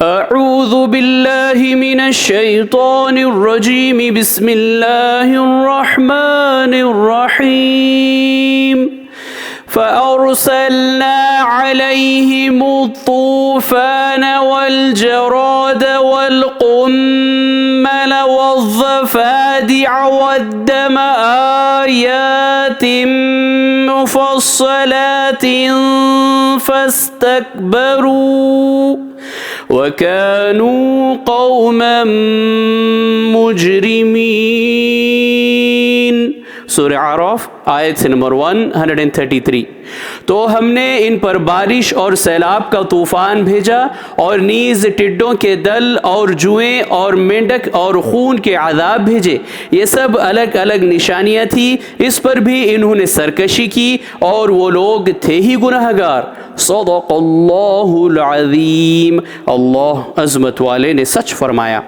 अऊज़ु बिल्लाहि मिनश शैतानिर रजीम बिस्मिल्लाहिर रहमानिर रहीम फ़अरसलना अलैहिमुत्तूफ़ान वल्जराद वल्क़ुम्मल वज़्ज़फ़ादिअ वद्दम आयातिन मुफ़स्सलातिन फ़स्तकबरू वकानू कौमन मुजरिमीन। सूरह आराफ आयत से नंबर 133। तो हमने इन पर बारिश और सैलाब का तूफ़ान भेजा और नीज़ टिड्डों के दल और जुएं और मेंढक और खून के अज़ाब भेजे। ये सब अलग अलग निशानियाँ थी। इस पर भी इन्होंने सरकशी की और वो लोग थे ही गुनहगार। सदक़ल्लाहुल अज़ीम। अल्लाह अज़मत वाले ने सच फरमाया।